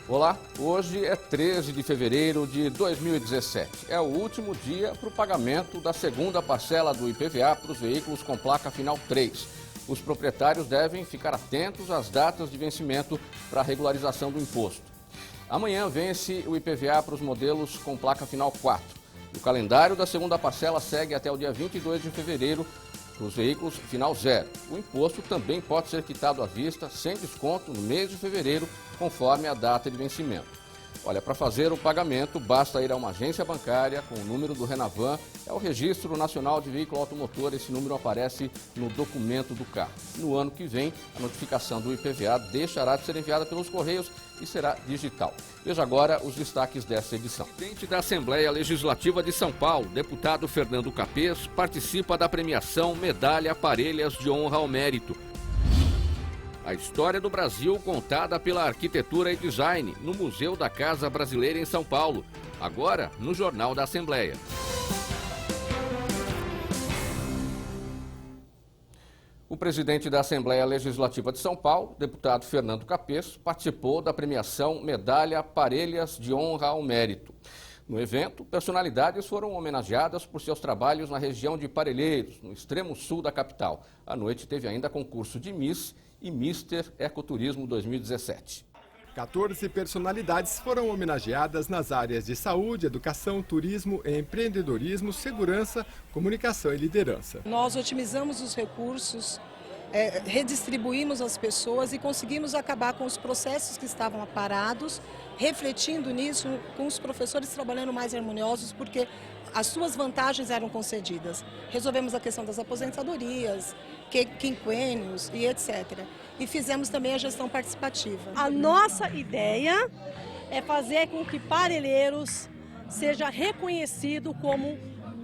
Olá, hoje é 13 de fevereiro de 2017. É o último dia para o pagamento da segunda parcela do IPVA para os veículos com placa final 3. Os proprietários devem ficar atentos às datas de vencimento para a regularização do imposto. Amanhã vence o IPVA para os modelos com placa final 4. O calendário da segunda parcela segue até o dia 22 de fevereiro para os veículos final 0. O imposto também pode ser quitado à vista, sem desconto, no mês de fevereiro, conforme a data de vencimento. Olha, para fazer o pagamento, basta ir a uma agência bancária com o número do Renavan, é o Registro Nacional de Veículo Automotor, esse número aparece no documento do carro. No ano que vem, a notificação do IPVA deixará de ser enviada pelos Correios e será digital. Veja agora os destaques desta edição. O presidente da Assembleia Legislativa de São Paulo, deputado Fernando Capês, participa da premiação Medalha Parelhas de Honra ao Mérito. A história do Brasil contada pela arquitetura e design no Museu da Casa Brasileira em São Paulo. Agora, no Jornal da Assembleia. O presidente da Assembleia Legislativa de São Paulo, deputado Fernando Capês, participou da premiação Medalha Parelhas de Honra ao Mérito. No evento, personalidades foram homenageadas por seus trabalhos na região de Parelheiros, no extremo sul da capital. À noite teve ainda concurso de Miss e Mister Ecoturismo 2017. 14 personalidades foram homenageadas nas áreas de saúde, educação, turismo, empreendedorismo, segurança, comunicação e liderança. Nós otimizamos os recursos, redistribuímos as pessoas e conseguimos acabar com os processos que estavam parados, refletindo nisso com os professores trabalhando mais harmoniosos, porque as suas vantagens eram concedidas. Resolvemos a questão das aposentadorias, quinquênios e etc. E fizemos também a gestão participativa. A nossa ideia é fazer com que Parelheiros seja reconhecido como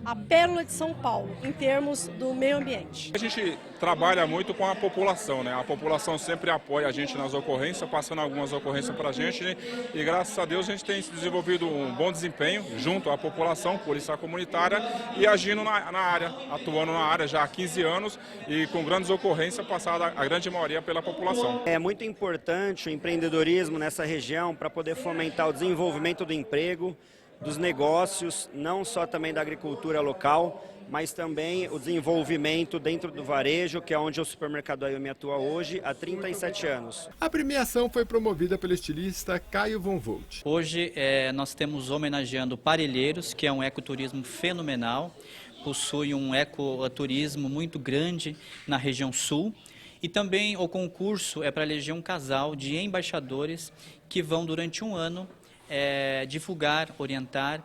a pérola de São Paulo, em termos do meio ambiente. A gente trabalha muito com a população, né? A população sempre apoia a gente nas ocorrências, passando algumas ocorrências para a gente, né? E graças a Deus a gente tem desenvolvido um bom desempenho junto à população, polícia comunitária e agindo na área, atuando na área já há 15 anos e com grandes ocorrências passadas a grande maioria pela população. É muito importante o empreendedorismo nessa região para poder fomentar o desenvolvimento do emprego, dos negócios, não só também da agricultura local, mas também o desenvolvimento dentro do varejo, que é onde o supermercado Ayomi atua hoje há 37 anos. A premiação foi promovida pelo estilista Caio Von Volt. Hoje nós temos homenageando Parelheiros, que é um ecoturismo fenomenal, possui um ecoturismo muito grande na região sul. E também o concurso é para eleger um casal de embaixadores que vão durante um ano divulgar, orientar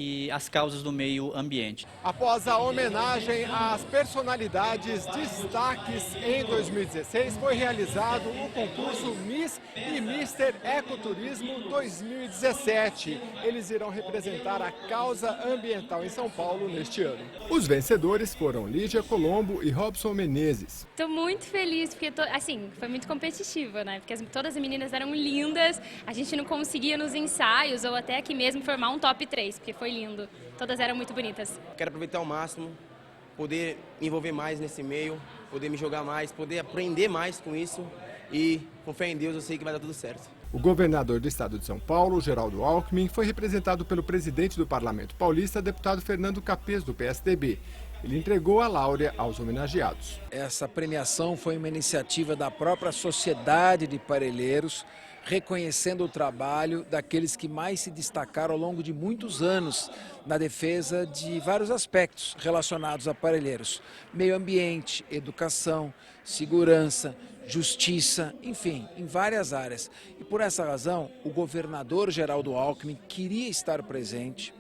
e as causas do meio ambiente. Após a homenagem às personalidades destaques em 2016, foi realizado o concurso Miss e Mister Ecoturismo 2017. Eles irão representar a causa ambiental em São Paulo neste ano. Os vencedores foram Lídia Colombo e Robson Menezes. Estou muito feliz, porque foi muito competitiva, né? Porque todas as meninas eram lindas, a gente não conseguia nos ensaios ou até aqui mesmo formar um top 3, porque foi lindo. Todas eram muito bonitas. Quero aproveitar ao máximo, poder me envolver mais nesse meio, poder me jogar mais, poder aprender mais com isso e, com fé em Deus, eu sei que vai dar tudo certo. O governador do estado de São Paulo, Geraldo Alckmin, foi representado pelo presidente do Parlamento Paulista, deputado Fernando Capês, do PSDB. Ele entregou a láurea aos homenageados. Essa premiação foi uma iniciativa da própria Sociedade de Parelheiros, reconhecendo o trabalho daqueles que mais se destacaram ao longo de muitos anos na defesa de vários aspectos relacionados a Parelheiros. Meio ambiente, educação, segurança, justiça, enfim, em várias áreas. E por essa razão, o governador Geraldo Alckmin queria estar presente,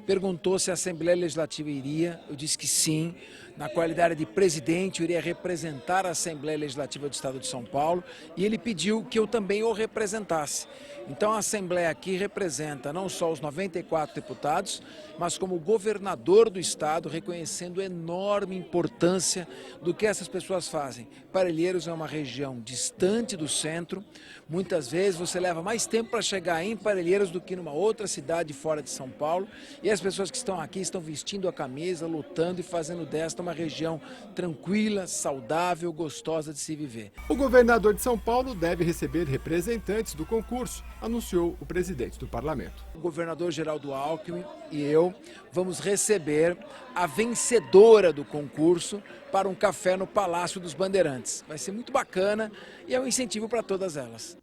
perguntou se a Assembleia Legislativa iria, eu disse que sim. Na qualidade de presidente, eu iria representar a Assembleia Legislativa do Estado de São Paulo e ele pediu que eu também o representasse. Então a Assembleia aqui representa não só os 94 deputados, mas como governador do Estado, reconhecendo a enorme importância do que essas pessoas fazem. Parelheiros é uma região distante do centro, muitas vezes você leva mais tempo para chegar em Parelheiros do que numa outra cidade fora de São Paulo, e E as pessoas que estão aqui estão vestindo a camisa, lutando e fazendo desta uma região tranquila, saudável, gostosa de se viver. O governador de São Paulo deve receber representantes do concurso, anunciou o presidente do parlamento. O governador Geraldo Alckmin e eu vamos receber a vencedora do concurso para um café no Palácio dos Bandeirantes. Vai ser muito bacana e é um incentivo para todas elas.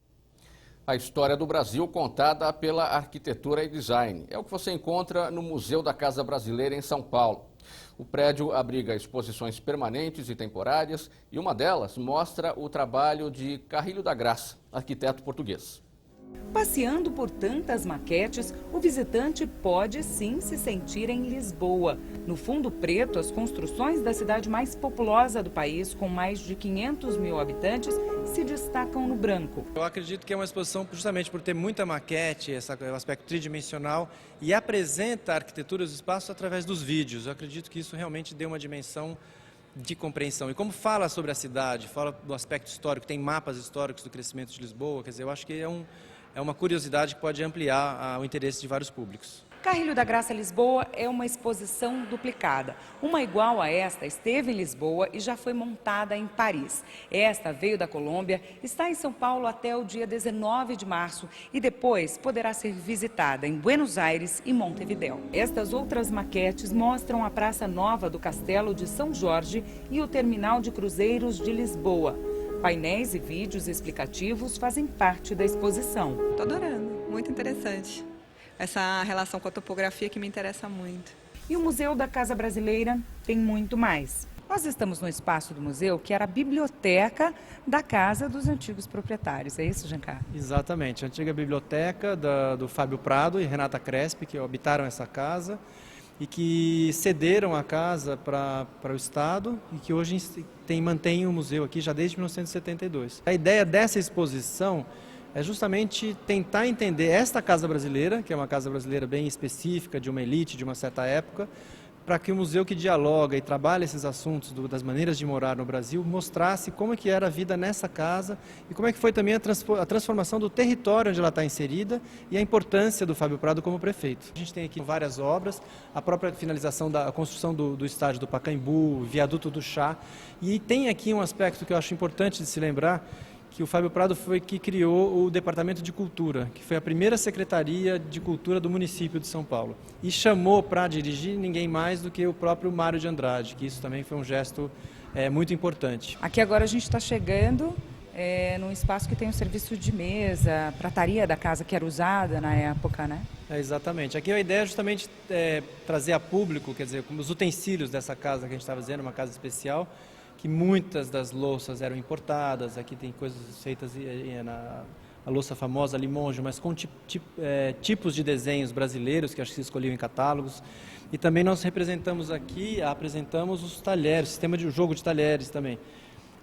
A história do Brasil contada pela arquitetura e design. É o que você encontra no Museu da Casa Brasileira em São Paulo. O prédio abriga exposições permanentes e temporárias e uma delas mostra o trabalho de Carrilho da Graça, arquiteto português. Passeando por tantas maquetes, o visitante pode sim se sentir em Lisboa. No fundo preto, as construções da cidade mais populosa do país, com mais de 500 mil habitantes, se destacam no branco. Eu acredito que é uma exposição justamente por ter muita maquete, o aspecto tridimensional, e apresenta a arquitetura dos espaços através dos vídeos. Eu acredito que isso realmente deu uma dimensão de compreensão. E como fala sobre a cidade, fala do aspecto histórico, tem mapas históricos do crescimento de Lisboa, quer dizer, eu acho que é uma curiosidade que pode ampliar o interesse de vários públicos. Carrilho da Graça Lisboa é uma exposição duplicada. Uma igual a esta esteve em Lisboa e já foi montada em Paris. Esta veio da Colômbia, está em São Paulo até o dia 19 de março e depois poderá ser visitada em Buenos Aires e Montevidéu. Estas outras maquetes mostram a Praça Nova do Castelo de São Jorge e o Terminal de Cruzeiros de Lisboa. Painéis e vídeos explicativos fazem parte da exposição. Estou adorando, muito interessante. Essa relação com a topografia que me interessa muito. E o Museu da Casa Brasileira tem muito mais. Nós estamos no espaço do museu que era a biblioteca da casa dos antigos proprietários. É isso, Giancarlo? Exatamente. A antiga biblioteca do Fábio Prado e Renata Crespi, que habitaram essa casa e que cederam a casa para o Estado e que hoje mantém o museu aqui já desde 1972. A ideia dessa exposição é justamente tentar entender esta casa brasileira, que é uma casa brasileira bem específica, de uma elite, de uma certa época, para que o museu que dialoga e trabalha esses assuntos das maneiras de morar no Brasil mostrasse como é que era a vida nessa casa e como é que foi também a transformação do território onde ela está inserida e a importância do Fábio Prado como prefeito. A gente tem aqui várias obras, a própria finalização da construção do estádio do Pacaembu, viaduto do Chá, e tem aqui um aspecto que eu acho importante de se lembrar, que o Fábio Prado foi que criou o Departamento de Cultura, que foi a primeira Secretaria de Cultura do município de São Paulo. E chamou para dirigir ninguém mais do que o próprio Mário de Andrade, que isso também foi um gesto muito importante. Aqui agora a gente está chegando num espaço que tem um serviço de mesa, prataria da casa que era usada na época, né? Exatamente. Aqui a ideia é justamente trazer a público, quer dizer, os utensílios dessa casa que a gente está fazendo, uma casa especial, que muitas das louças eram importadas. Aqui tem coisas feitas a louça famosa Limonge, mas com tipos de desenhos brasileiros que acho que se escolhiam em catálogos. E também nós apresentamos os talheres, o sistema de jogo de talheres também.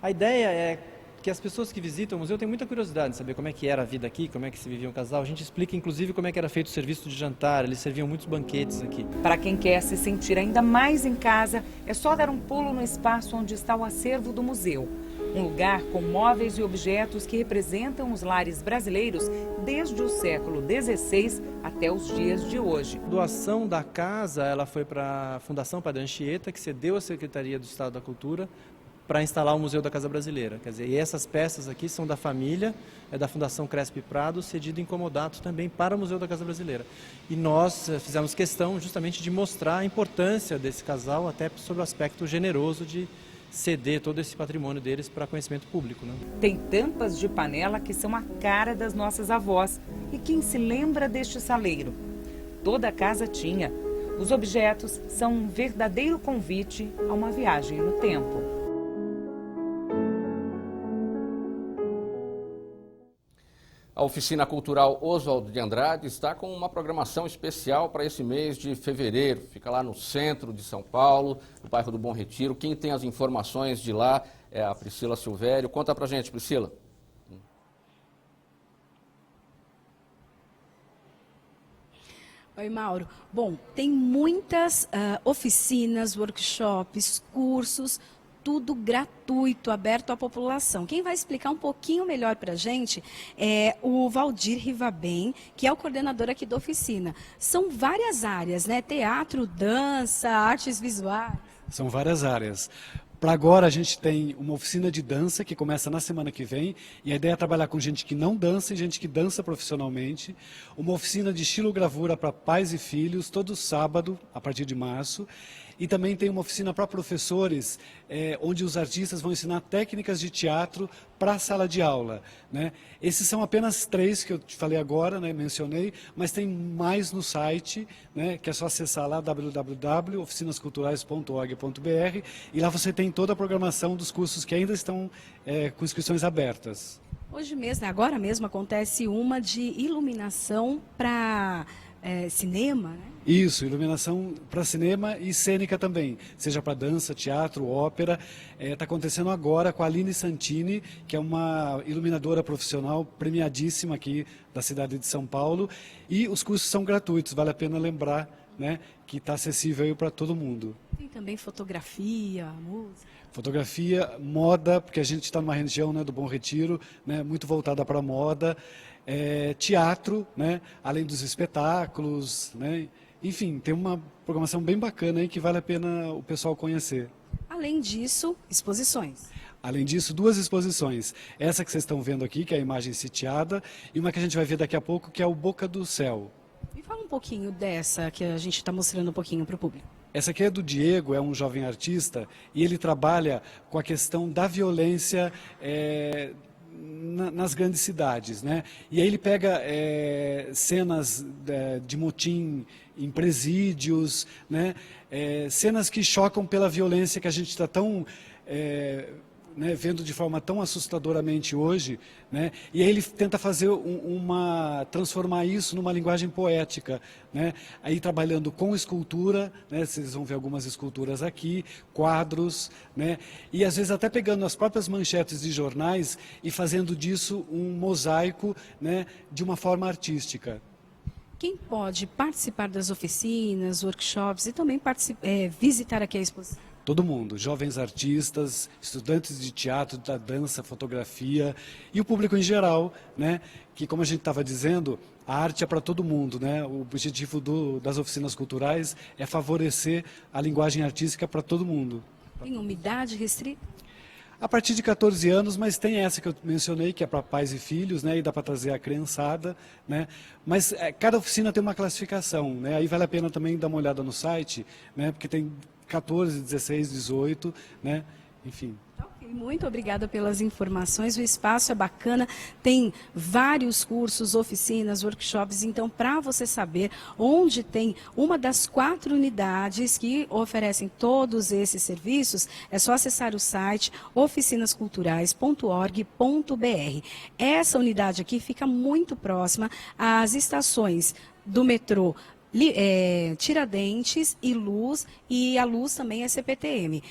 A ideia é que as pessoas que visitam o museu têm muita curiosidade de saber como é que era a vida aqui, como é que se vivia um casal. A gente explica inclusive como é que era feito o serviço de jantar, eles serviam muitos banquetes aqui. Para quem quer se sentir ainda mais em casa, é só dar um pulo no espaço onde está o acervo do museu. Um lugar com móveis e objetos que representam os lares brasileiros desde o século XVI até os dias de hoje. A doação da casa ela foi para a Fundação Padre Anchieta, que cedeu à Secretaria do Estado da Cultura para instalar o Museu da Casa Brasileira. Quer dizer, e essas peças aqui são da família, da Fundação Crespi Prado, cedido em comodato também para o Museu da Casa Brasileira. E nós fizemos questão justamente de mostrar a importância desse casal, até sobre o aspecto generoso de ceder todo esse patrimônio deles para conhecimento público, né? Tem tampas de panela que são a cara das nossas avós. E quem se lembra deste saleiro? Toda a casa tinha. Os objetos são um verdadeiro convite a uma viagem no tempo. A Oficina Cultural Oswald de Andrade está com uma programação especial para esse mês de fevereiro. Fica lá no centro de São Paulo, no bairro do Bom Retiro. Quem tem as informações de lá é a Priscila Silvério. Conta pra gente, Priscila. Oi, Mauro. Bom, tem muitas oficinas, workshops, cursos, tudo gratuito, aberto à população. Quem vai explicar um pouquinho melhor para a gente é o Valdir Rivabem, que é o coordenador aqui da oficina. São várias áreas, né? Teatro, dança, artes visuais. São várias áreas. Para agora a gente tem uma oficina de dança que começa na semana que vem, e a ideia é trabalhar com gente que não dança e gente que dança profissionalmente. Uma oficina de estilogravura para pais e filhos, todo sábado, a partir de março. E também tem uma oficina para professores, onde os artistas vão ensinar técnicas de teatro para a sala de aula, né? Esses são apenas 3 que eu te falei agora, né, mencionei, mas tem mais no site, né, que é só acessar lá www.oficinasculturais.org.br, e lá você tem toda a programação dos cursos que ainda estão com inscrições abertas. Hoje mesmo, agora mesmo, acontece uma de iluminação para cinema, né? Isso, iluminação para cinema e cênica também, seja para dança, teatro, ópera. Está acontecendo agora com a Aline Santini, que é uma iluminadora profissional premiadíssima aqui da cidade de São Paulo. E os cursos são gratuitos, vale a pena lembrar, né, que está acessível para todo mundo. Tem também fotografia, música. Fotografia, moda, porque a gente está numa região, né, do Bom Retiro, né, muito voltada para a moda. Teatro, né, além dos espetáculos, né, enfim, tem uma programação bem bacana aí que vale a pena o pessoal conhecer. Além disso, exposições. Além disso, 2 exposições. Essa que vocês estão vendo aqui, que é a imagem sitiada, e uma que a gente vai ver daqui a pouco, que é o Boca do Céu. Me fala um pouquinho dessa que a gente está mostrando um pouquinho para o público. Essa aqui é do Diego, é um jovem artista, e ele trabalha com a questão da violência nas grandes cidades, né? E aí ele pega cenas de motim em presídios, né? Cenas que chocam pela violência que a gente está tão vendo de forma tão assustadoramente hoje, né? E aí ele tenta fazer transformar isso numa linguagem poética, né? Aí trabalhando com escultura, né? Vocês vão ver algumas esculturas aqui, quadros, né? E às vezes até pegando as próprias manchetes de jornais e fazendo disso um mosaico, né? De uma forma artística. Quem pode participar das oficinas, workshops e também visitar aqui a exposição? Todo mundo, jovens artistas, estudantes de teatro, da dança, fotografia e o público em geral, né? Que, como a gente estava dizendo, a arte é para todo mundo, né? O objetivo das oficinas culturais é favorecer a linguagem artística para todo mundo. Tem uma idade restrita? A partir de 14 anos, mas tem essa que eu mencionei, que é para pais e filhos, né? E dá para trazer a criançada, né? Mas cada oficina tem uma classificação, né? Aí vale a pena também dar uma olhada no site, né? Porque tem 14, 16, 18, né? Enfim. Ok, muito obrigada pelas informações. O espaço é bacana, tem vários cursos, oficinas, workshops. Então, para você saber onde tem uma das 4 unidades que oferecem todos esses serviços, é só acessar o site oficinasculturais.org.br. Essa unidade aqui fica muito próxima às estações do metrô Tiradentes e Luz, e a Luz também é CPTM.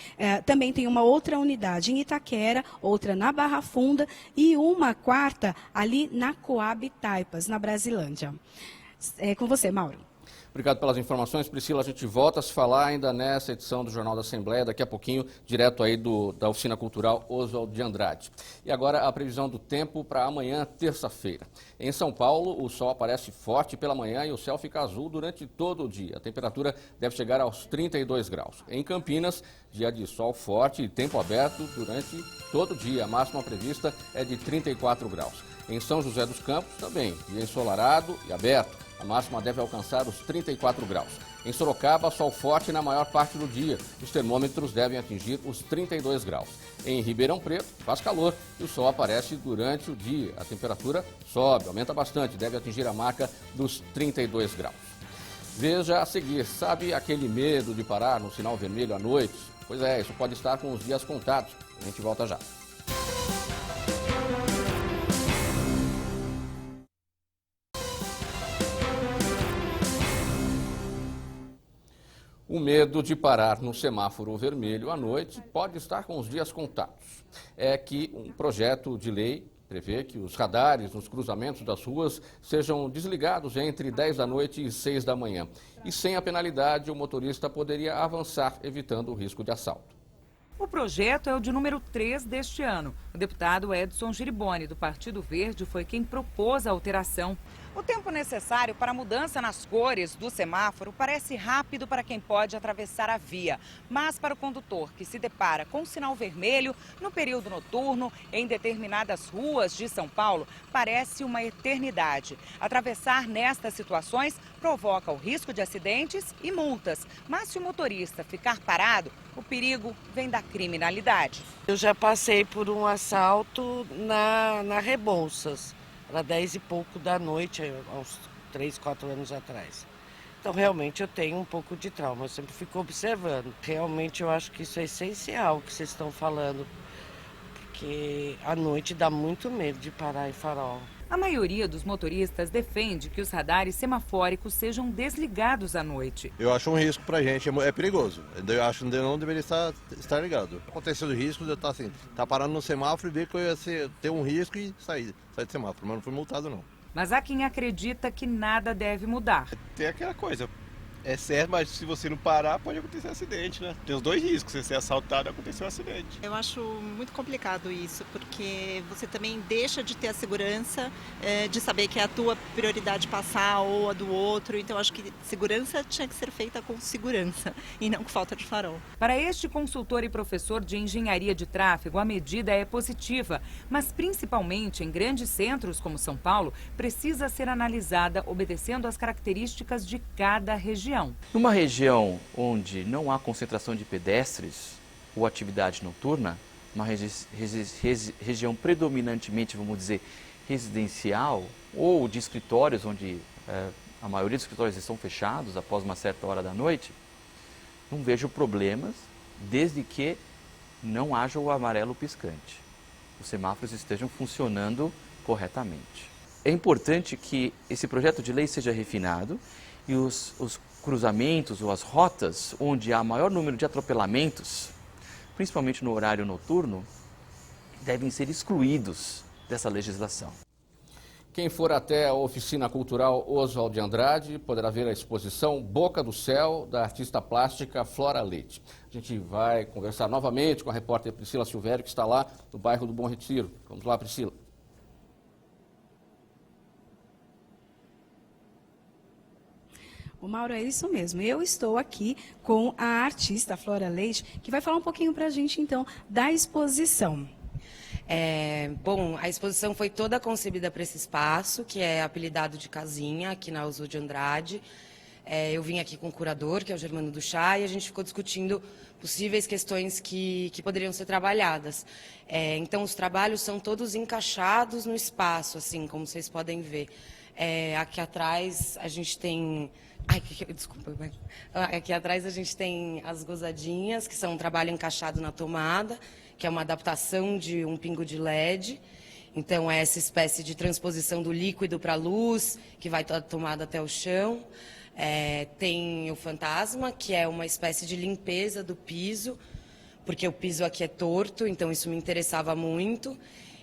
Também tem uma outra unidade em Itaquera, outra na Barra Funda e uma 4ª ali na Coab Taipas, na Brasilândia. É com você, Mauro. Obrigado pelas informações, Priscila. A gente volta a se falar ainda nessa edição do Jornal da Assembleia, daqui a pouquinho, direto aí da Oficina Cultural Oswald de Andrade. E agora a previsão do tempo para amanhã, terça-feira. Em São Paulo, o sol aparece forte pela manhã e o céu fica azul durante todo o dia. A temperatura deve chegar aos 32 graus. Em Campinas, dia de sol forte e tempo aberto durante todo o dia. A máxima prevista é de 34 graus. Em São José dos Campos, também, dia ensolarado e aberto. A máxima deve alcançar os 34 graus. Em Sorocaba, sol forte na maior parte do dia. Os termômetros devem atingir os 32 graus. Em Ribeirão Preto, faz calor e o sol aparece durante o dia. A temperatura sobe, aumenta bastante, deve atingir a marca dos 32 graus. Veja a seguir, sabe aquele medo de parar no sinal vermelho à noite? Pois é, isso pode estar com os dias contados. A gente volta já. O medo de parar no semáforo vermelho à noite pode estar com os dias contados. É que um projeto de lei prevê que os radares nos cruzamentos das ruas sejam desligados entre 10 da noite e 6 da manhã. E sem a penalidade, o motorista poderia avançar, evitando o risco de assalto. O projeto é o de número 3 deste ano. O deputado Edson Giriboni, do Partido Verde, foi quem propôs a alteração. O tempo necessário para a mudança nas cores do semáforo parece rápido para quem pode atravessar a via. Mas para o condutor que se depara com sinal vermelho no período noturno, em determinadas ruas de São Paulo, parece uma eternidade. Atravessar nestas situações provoca o risco de acidentes e multas. Mas se o motorista ficar parado, o perigo vem da criminalidade. Eu já passei por um assalto na Rebouças. Era 10 e pouco da noite, há uns 3, 4 anos atrás. Então, realmente, eu tenho um pouco de trauma, eu sempre fico observando. Realmente, eu acho que isso é essencial, o que vocês estão falando, porque à noite dá muito medo de parar em farol. A maioria dos motoristas defende que os radares semafóricos sejam desligados à noite. Eu acho um risco pra gente, é perigoso. Eu acho que não deveria estar ligado. Aconteceu o risco de eu estar parando no semáforo e ver que eu ia ter um risco e sair do semáforo, mas não fui multado não. Mas há quem acredita que nada deve mudar. Tem aquela coisa, é certo, mas se você não parar, pode acontecer um acidente, né? Tem os dois riscos, você ser assaltado e acontecer um acidente. Eu acho muito complicado isso, porque você também deixa de ter a segurança de saber que é a tua prioridade passar ou a do outro. Então, acho que segurança tinha que ser feita com segurança e não com falta de farol. Para este consultor e professor de engenharia de tráfego, a medida é positiva, mas principalmente em grandes centros como São Paulo, precisa ser analisada obedecendo às características de cada região. Numa região onde não há concentração de pedestres ou atividade noturna, uma região predominantemente, vamos dizer, residencial ou de escritórios onde a maioria dos escritórios estão fechados após uma certa hora da noite, não vejo problemas desde que não haja o amarelo piscante. Os semáforos estejam funcionando corretamente. É importante que esse projeto de lei seja refinado e os cruzamentos ou as rotas onde há maior número de atropelamentos, principalmente no horário noturno, devem ser excluídos dessa legislação. Quem for até a oficina cultural Oswald de Andrade poderá ver a exposição Boca do Céu, da artista plástica Flora Leite. A gente vai conversar novamente com a repórter Priscila Silvério, que está lá no bairro do Bom Retiro. Vamos lá, Priscila. O Mauro, é isso mesmo. Eu estou aqui com a artista Flora Leite, que vai falar um pouquinho para a gente, então, da exposição. Bom, a exposição foi toda concebida para esse espaço, que é apelidado de Casinha, aqui na Oswald de Andrade. Eu vim aqui com o curador, que é o Germano Duchá, e a gente ficou discutindo possíveis questões que poderiam ser trabalhadas. Então, os trabalhos são todos encaixados no espaço, assim, como vocês podem ver. Aqui atrás a gente tem... Desculpa. Aqui atrás a gente tem as gozadinhas, que são um trabalho encaixado na tomada, que é uma adaptação de um pingo de LED. Então, é essa espécie de transposição do líquido para a luz, que vai toda tomada até o chão. Tem o fantasma, que é uma espécie de limpeza do piso, porque o piso aqui é torto, então isso me interessava muito.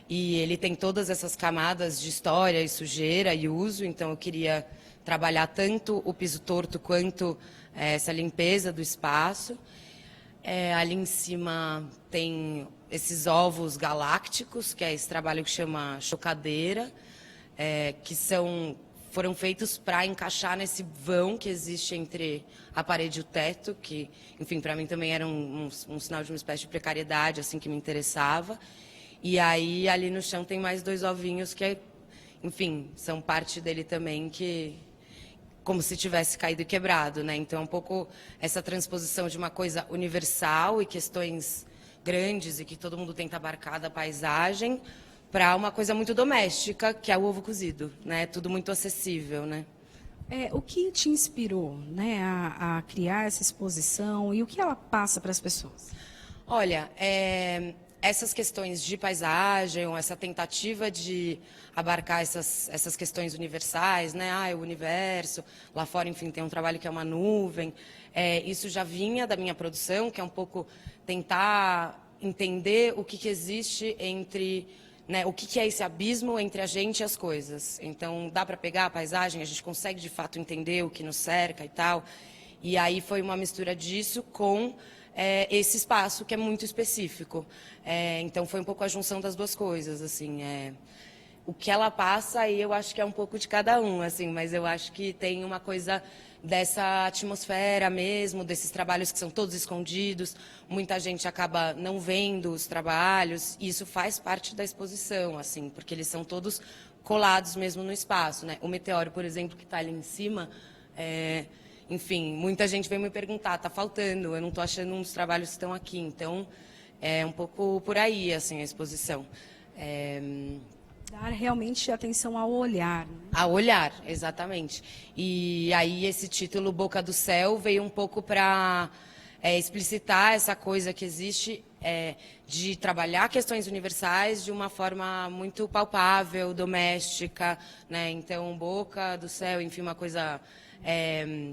E ele tem todas essas camadas de história e sujeira e uso, então eu queria trabalhar tanto o piso torto quanto essa limpeza do espaço. Ali em cima tem esses ovos galácticos, que é esse trabalho que chama chocadeira, que foram feitos para encaixar nesse vão que existe entre a parede e o teto, que, enfim, para mim também era um sinal de uma espécie de precariedade, assim, que me interessava. E aí, ali no chão tem mais 2 ovinhos que, enfim, são parte dele também, que como se tivesse caído e quebrado, né? Então, é um pouco essa transposição de uma coisa universal e questões grandes e que todo mundo tenta abarcar da paisagem para uma coisa muito doméstica, que é o ovo cozido, né? Tudo muito acessível, né? O que te inspirou, né, a criar essa exposição e o que ela passa para as pessoas? Olha, essas questões de paisagem, ou essa tentativa de abarcar essas questões universais, né? O universo, lá fora, enfim, tem um trabalho que é uma nuvem. Isso já vinha da minha produção, que é um pouco tentar entender o que existe entre, né, o que é esse abismo entre a gente e as coisas. Então, dá para pegar a paisagem, a gente consegue de fato entender o que nos cerca e tal. E aí foi uma mistura disso com esse espaço que é muito específico. Então foi um pouco a junção das duas coisas, assim, o que ela passa aí eu acho que é um pouco de cada um, assim, mas eu acho que tem uma coisa dessa atmosfera mesmo, desses trabalhos que são todos escondidos, muita gente acaba não vendo os trabalhos, e isso faz parte da exposição, assim, porque eles são todos colados mesmo no espaço, né? O meteoro, por exemplo, que está ali em cima, enfim, muita gente vem me perguntar, está faltando, eu não estou achando uns trabalhos que estão aqui, então é um pouco por aí, assim, a exposição. Dar realmente atenção ao olhar. Né? Ao olhar, exatamente. E aí esse título Boca do Céu veio um pouco para explicitar essa coisa que existe de trabalhar questões universais de uma forma muito palpável, doméstica, né? Então, Boca do Céu, enfim, uma coisa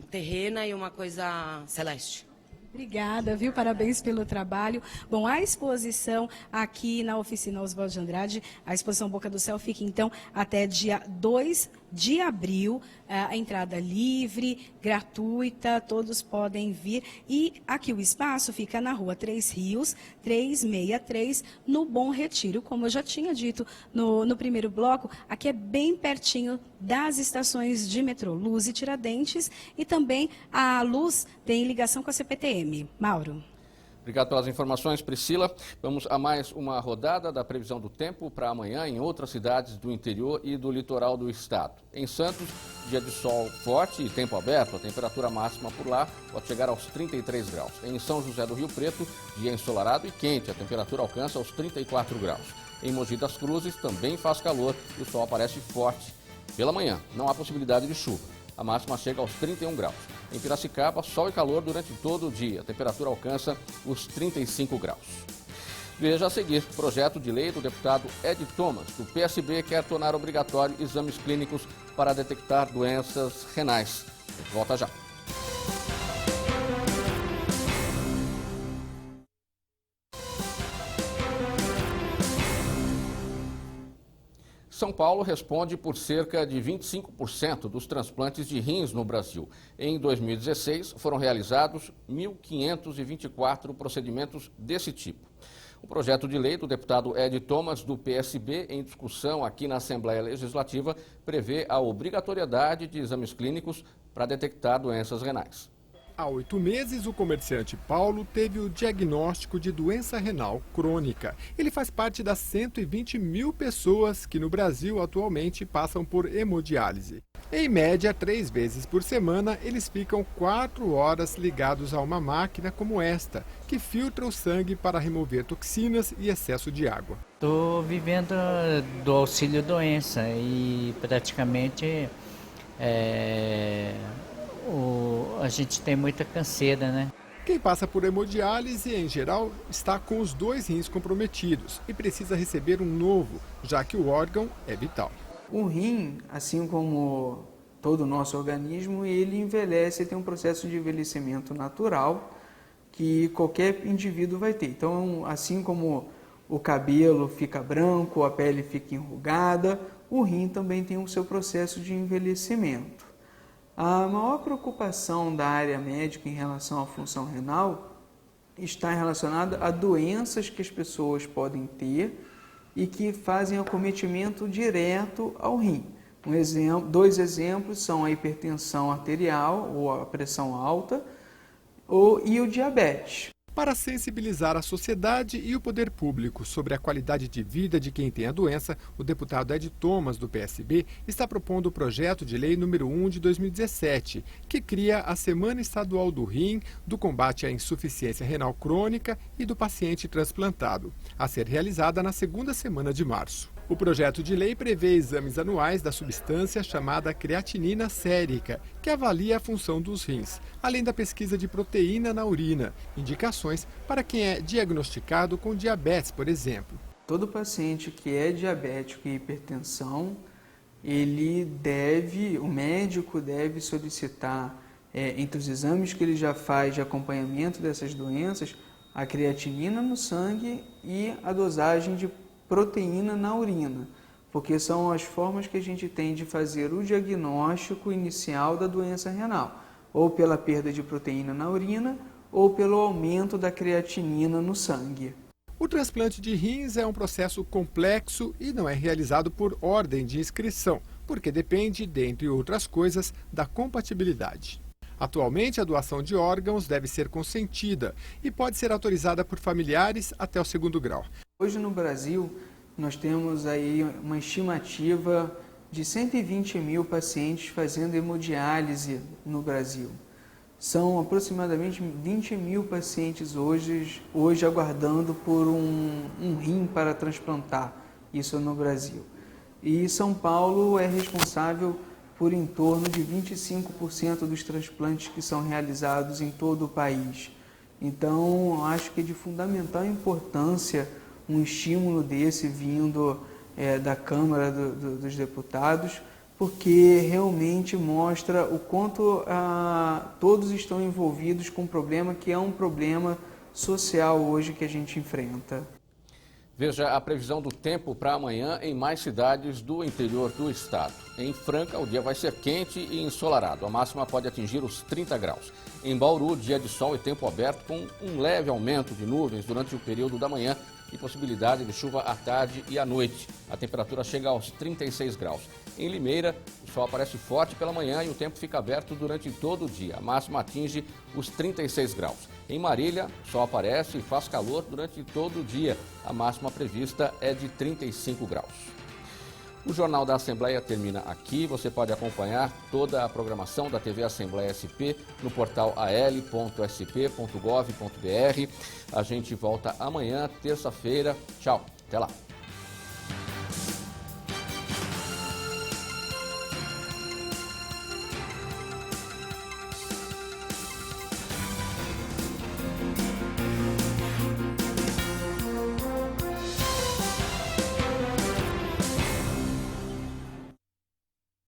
terrena e uma coisa celeste. Obrigada, viu? Parabéns pelo trabalho. Bom, a exposição aqui na oficina Oswaldo de Andrade, a exposição Boca do Céu fica então até dia 2 de abril, a entrada livre, gratuita, todos podem vir. E aqui o espaço fica na rua 3 Rios, 363, no Bom Retiro. Como eu já tinha dito no primeiro bloco, aqui é bem pertinho das estações de metrô Luz e Tiradentes, e também a Luz tem ligação com a CPTM. Mauro. Obrigado pelas informações, Priscila. Vamos a mais uma rodada da previsão do tempo para amanhã em outras cidades do interior e do litoral do estado. Em Santos, dia de sol forte e tempo aberto, a temperatura máxima por lá pode chegar aos 33 graus. Em São José do Rio Preto, dia ensolarado e quente, a temperatura alcança os 34 graus. Em Mogi das Cruzes também faz calor e o sol aparece forte. Pela manhã, não há possibilidade de chuva. A máxima chega aos 31 graus. Em Piracicaba, sol e calor durante todo o dia. A temperatura alcança os 35 graus. Veja a seguir, projeto de lei do deputado Ed Thomas, do PSB, quer tornar obrigatório exames clínicos para detectar doenças renais. Volta já. São Paulo responde por cerca de 25% dos transplantes de rins no Brasil. Em 2016, foram realizados 1.524 procedimentos desse tipo. O projeto de lei do deputado Ed Thomas, do PSB, em discussão aqui na Assembleia Legislativa, prevê a obrigatoriedade de exames clínicos para detectar doenças renais. Há 8 meses, o comerciante Paulo teve o diagnóstico de doença renal crônica. Ele faz parte das 120 mil pessoas que no Brasil atualmente passam por hemodiálise. Em média, 3 vezes por semana, eles ficam 4 horas ligados a uma máquina como esta, que filtra o sangue para remover toxinas e excesso de água. Estou vivendo do auxílio doença e praticamente a gente tem muita canseira, né? Quem passa por hemodiálise, em geral, está com os 2 rins comprometidos e precisa receber um novo, já que o órgão é vital. O rim, assim como todo o nosso organismo, ele envelhece, tem um processo de envelhecimento natural que qualquer indivíduo vai ter. Então, assim como o cabelo fica branco, a pele fica enrugada, o rim também tem o seu processo de envelhecimento. A maior preocupação da área médica em relação à função renal está relacionada a doenças que as pessoas podem ter e que fazem acometimento direto ao rim. 2 exemplos são a hipertensão arterial ou a pressão alta e o diabetes. Para sensibilizar a sociedade e o poder público sobre a qualidade de vida de quem tem a doença, o deputado Ed Thomas, do PSB, está propondo o projeto de lei número 1 de 2017, que cria a Semana Estadual do Rim, do combate à insuficiência renal crônica e do paciente transplantado, a ser realizada na 2ª semana de março. O projeto de lei prevê exames anuais da substância chamada creatinina sérica, que avalia a função dos rins, além da pesquisa de proteína na urina, indicações para quem é diagnosticado com diabetes, por exemplo. Todo paciente que é diabético e hipertensão, o médico deve solicitar, entre os exames que ele já faz de acompanhamento dessas doenças, a creatinina no sangue e a dosagem de proteína na urina, porque são as formas que a gente tem de fazer o diagnóstico inicial da doença renal, ou pela perda de proteína na urina, ou pelo aumento da creatinina no sangue. O transplante de rins é um processo complexo e não é realizado por ordem de inscrição, porque depende, dentre outras coisas, da compatibilidade. Atualmente, a doação de órgãos deve ser consentida e pode ser autorizada por familiares até o 2º grau. Hoje no Brasil, nós temos aí uma estimativa de 120 mil pacientes fazendo hemodiálise no Brasil. São aproximadamente 20 mil pacientes hoje aguardando por um rim para transplantar, isso no Brasil. E São Paulo é responsável por em torno de 25% dos transplantes que são realizados em todo o país. Então, acho que é de fundamental importância um estímulo desse vindo da Câmara dos Deputados, porque realmente mostra o quanto todos estão envolvidos com um problema que é um problema social hoje que a gente enfrenta. Veja a previsão do tempo para amanhã em mais cidades do interior do estado. Em Franca, o dia vai ser quente e ensolarado. A máxima pode atingir os 30 graus. Em Bauru, dia de sol e tempo aberto com um leve aumento de nuvens durante o período da manhã e possibilidade de chuva à tarde e à noite. A temperatura chega aos 36 graus. Em Limeira, o sol aparece forte pela manhã e o tempo fica aberto durante todo o dia. A máxima atinge os 36 graus. Em Marília, o sol aparece e faz calor durante todo o dia. A máxima prevista é de 35 graus. O Jornal da Assembleia termina aqui. Você pode acompanhar toda a programação da TV Assembleia SP no portal al.sp.gov.br. A gente volta amanhã, terça-feira. Tchau, até lá.